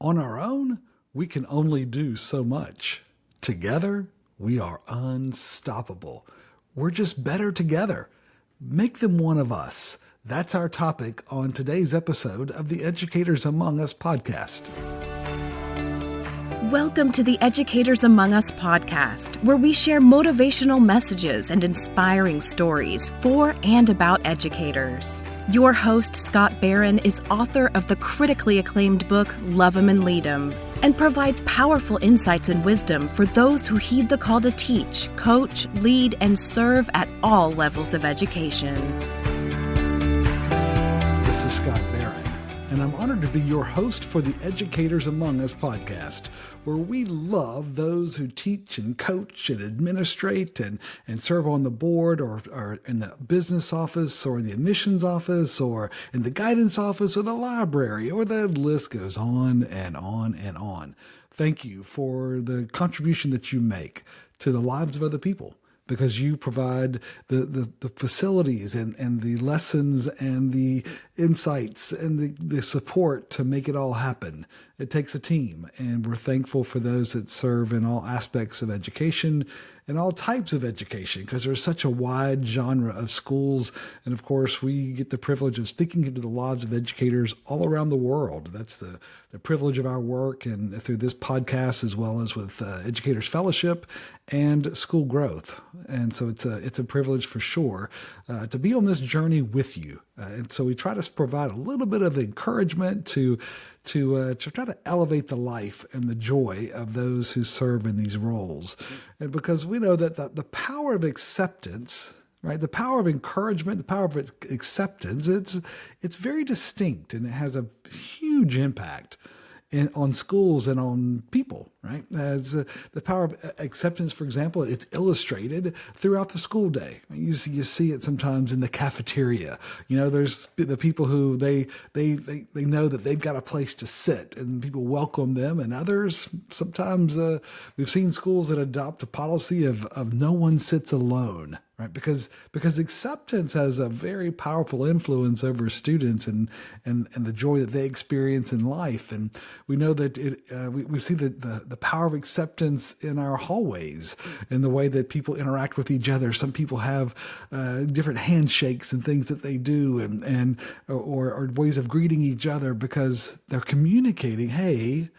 On our own, we can only do so much. Together, we are unstoppable. We're just better together. Make them one of us. That's our topic on today's episode of the Educators Among Us podcast. Welcome to the Educators Among Us podcast, where we share motivational messages and inspiring stories for and about educators. Your host, Scott Barron, is author of the critically acclaimed book, Love 'Em and Lead 'Em, and provides powerful insights and wisdom for those who heed the call to teach, coach, lead, and serve at all levels of education. This is Scott Barron, and I'm honored to be your host for the Educators Among Us podcast, where we love those who teach and coach and administrate and serve on the board or in the business office or the admissions office or in the guidance office or the library, or the list goes on and on and on. Thank you for the contribution that you make to the lives of other people, because you provide the facilities and the lessons and the insights and the support to make it all happen. It takes a team, and we're thankful for those that serve in all aspects of education and all types of education, because there's such a wide genre of schools. And of course, we get the privilege of speaking into the lives of educators all around the world. That's the privilege of our work, and through this podcast, as well as with Educators Fellowship and School Growth. And so it's a privilege for sure to be on this journey with you. And so we try to provide a little bit of encouragement to try to elevate the life and the joy of those who serve in these roles. And because we know that the power of acceptance, right? The power of encouragement, the power of acceptance, it's very distinct, and it has a huge impact on schools and on people, right? As the power of acceptance, for example, it's illustrated throughout the school day. You see it sometimes in the cafeteria. You know, there's the people who they know that they've got a place to sit, and people welcome them. And others, sometimes we've seen schools that adopt a policy of no one sits alone. Right? Because acceptance has a very powerful influence over students and the joy that they experience in life. And we know that we see the power of acceptance in our hallways, in the way that people interact with each other. Some people have different handshakes and things that they do, or ways of greeting each other, because they're communicating, hey,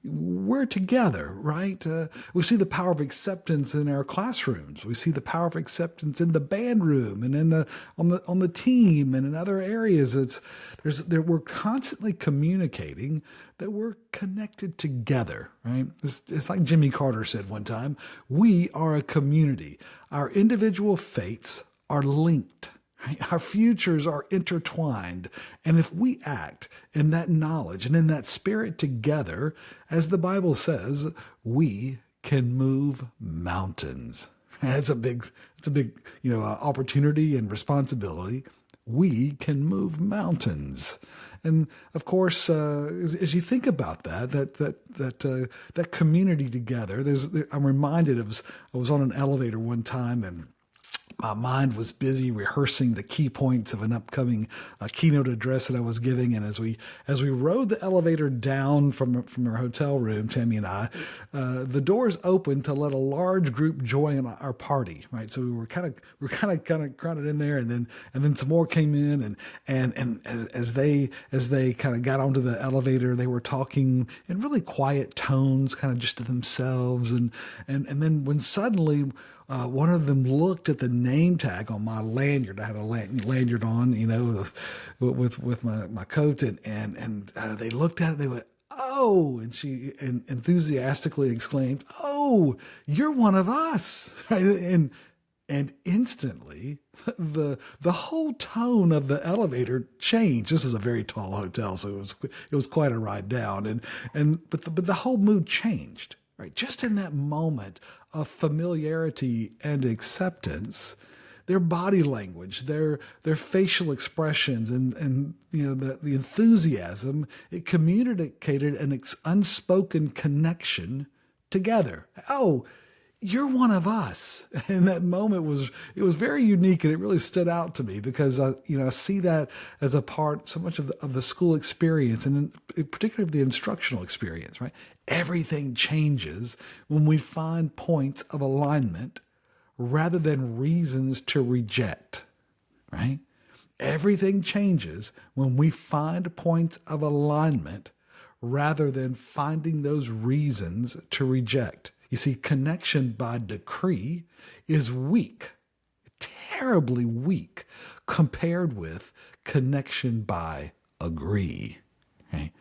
we're together, right? We see the power of acceptance in our classrooms. We see the power of acceptance in the band room and on the team and in other areas. We're constantly communicating that we're connected together, right? It's like Jimmy Carter said one time: we are a community. Our individual fates are linked. Right? Our futures are intertwined. And if we act in that knowledge and in that spirit together, as the Bible says, we can move mountains. It's a big opportunity and responsibility. We can move mountains. And of course, as you think about that community together, I'm reminded I was on an elevator one time, and my mind was busy rehearsing the key points of an upcoming keynote address that I was giving. And as we rode the elevator down from our hotel room, Tammy and I, the doors opened to let a large group join our party. Right, so we were kind of crowded in there, and then some more came in, and as they kind of got onto the elevator, they were talking in really quiet tones, kind of just to themselves, and then when suddenly one of them looked at the name tag on my lanyard. I had a lanyard on, with my coat, and they looked at it. They went, "Oh!" And she enthusiastically exclaimed, "Oh, you're one of us!" Right? And instantly, the whole tone of the elevator changed. This was a very tall hotel, so it was quite a ride down, but the whole mood changed. Right, just in that moment of familiarity and acceptance, their body language, their facial expressions, and the enthusiasm, it communicated an unspoken connection together. Oh, you're one of us. And that moment it was very unique, and it really stood out to me because I see that as a part so much of the school experience, and particularly of the instructional experience, right? Everything changes when we find points of alignment rather than reasons to reject, right? Everything changes when we find points of alignment rather than finding those reasons to reject. You see, connection by decree is weak, terribly weak, compared with connection by agree. Right?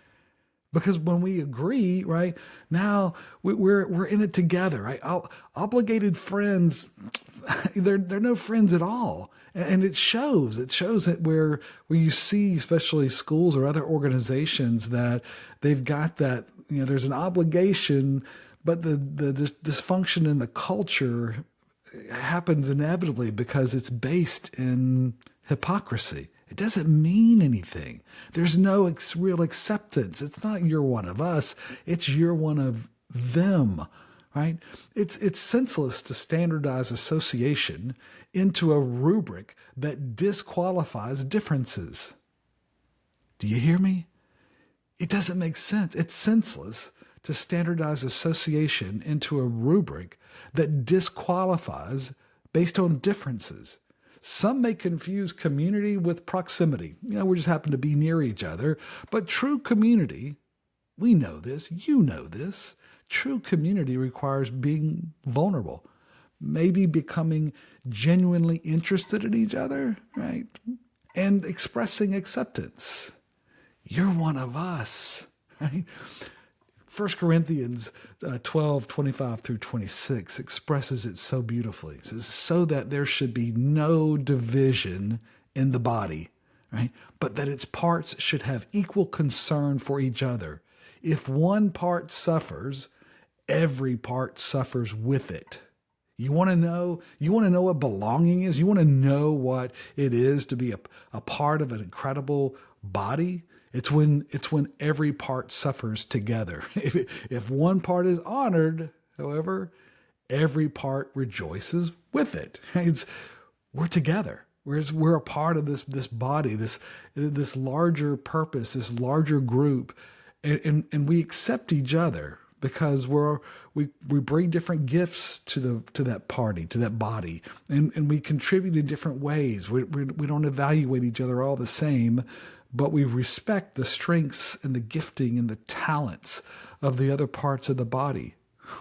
Because when we agree, right, now we're in it together, right? Obligated friends, they're no friends at all. And it shows. It shows that where you see, especially schools or other organizations, that they've got that, there's an obligation, but the dysfunction in the culture happens inevitably because it's based in hypocrisy. It doesn't mean anything. There's no real acceptance. It's not you're one of us. It's you're one of them, right? It's senseless to standardize association into a rubric that disqualifies differences. Do you hear me? It doesn't make sense. It's senseless to standardize association into a rubric that disqualifies based on differences. Some may confuse community with proximity. We just happen to be near each other. But true community, we know this, you know this, true community requires being vulnerable, maybe becoming genuinely interested in each other, right? And expressing acceptance. You're one of us, right? 1 Corinthians 12:25-26 expresses it so beautifully. It says, so that there should be no division in the body, right? But that its parts should have equal concern for each other. If one part suffers, every part suffers with it. You want to know what belonging is? You want to know what it is to be a part of an incredible body? It's when every part suffers together. If one part is honored, however, every part rejoices with it. We're together. We're a part of this body, this larger purpose, this larger group, and we accept each other because we bring different gifts to that party, to that body, and we contribute in different ways. We don't evaluate each other all the same, but we respect the strengths and the gifting and the talents of the other parts of the body.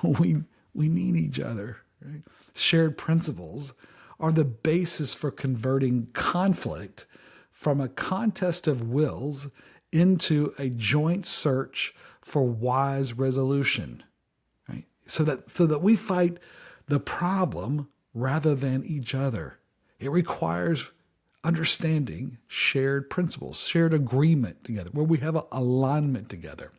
We need each other. Right? Shared principles are the basis for converting conflict from a contest of wills into a joint search for wise resolution. Right? So that we fight the problem rather than each other. It requires understanding shared principles, shared agreement together, where we have an alignment together.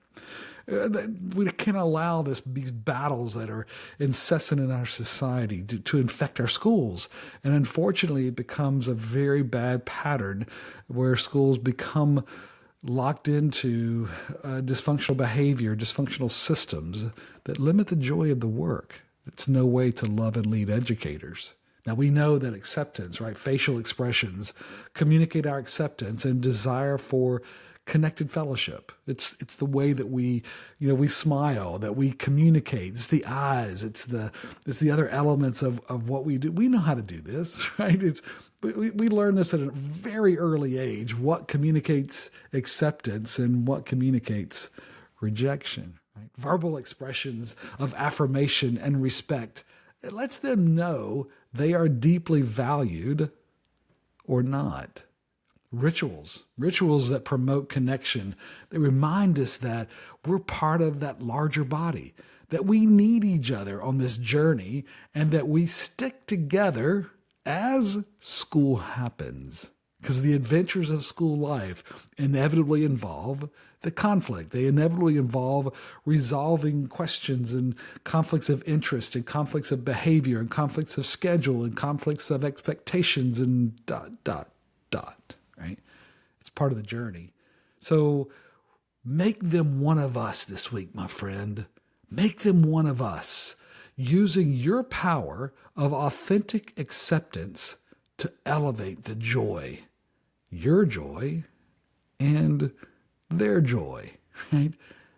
We can't allow these battles that are incessant in our society to infect our schools. And unfortunately, it becomes a very bad pattern where schools become locked into dysfunctional behavior, dysfunctional systems that limit the joy of the work. It's no way to love and lead educators. Now, we know that acceptance, right? Facial expressions communicate our acceptance and desire for connected fellowship. It's the way that we smile, that we communicate. It's the eyes. It's the other elements of what we do. We know how to do this, right? We learn this at a very early age, what communicates acceptance and what communicates rejection, right? Verbal expressions of affirmation and respect. It lets them know they are deeply valued or not. Rituals that promote connection. They remind us that we're part of that larger body, that we need each other on this journey, and that we stick together as school happens. Because the adventures of school life inevitably involve the conflict. They inevitably involve resolving questions and conflicts of interest and conflicts of behavior and conflicts of schedule and conflicts of expectations and ... Right? It's part of the journey. So make them one of us this week, my friend. Make them one of us. using your power of authentic acceptance to elevate the joy, your joy, and their joy, right?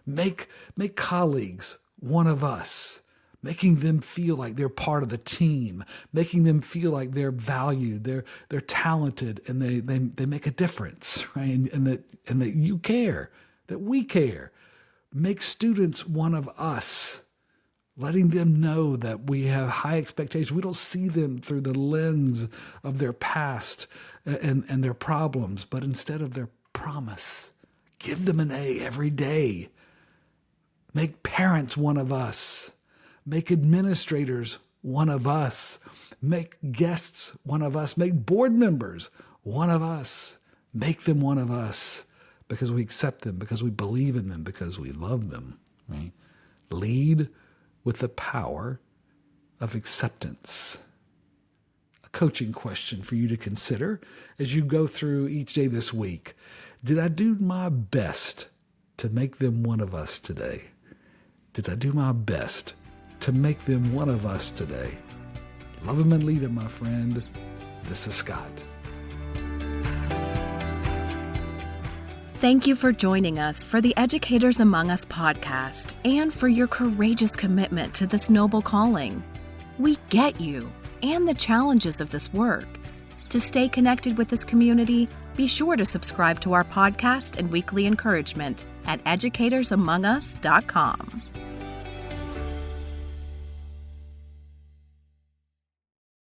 Make colleagues one of us, making them feel like they're part of the team, making them feel like they're valued, they're talented, and they make a difference, right? And that you care, that we care. Make students one of us, letting them know that we have high expectations. We don't see them through the lens of their past and their problems, but instead of their promise. Give them an A every day. Make parents one of us. Make administrators one of us. Make guests one of us. Make board members one of us. Make them one of us because we accept them, because we believe in them, because we love them. Right? Lead with the power of acceptance. A coaching question for you to consider as you go through each day this week. Did I do my best to make them one of us today? Did I do my best to make them one of us today? Love them and lead them, my friend. This is Scott. Thank you for joining us for the Educators Among Us podcast and for your courageous commitment to this noble calling. We get you and the challenges of this work. To stay connected with this community, be sure to subscribe to our podcast and weekly encouragement at educatorsamongus.com.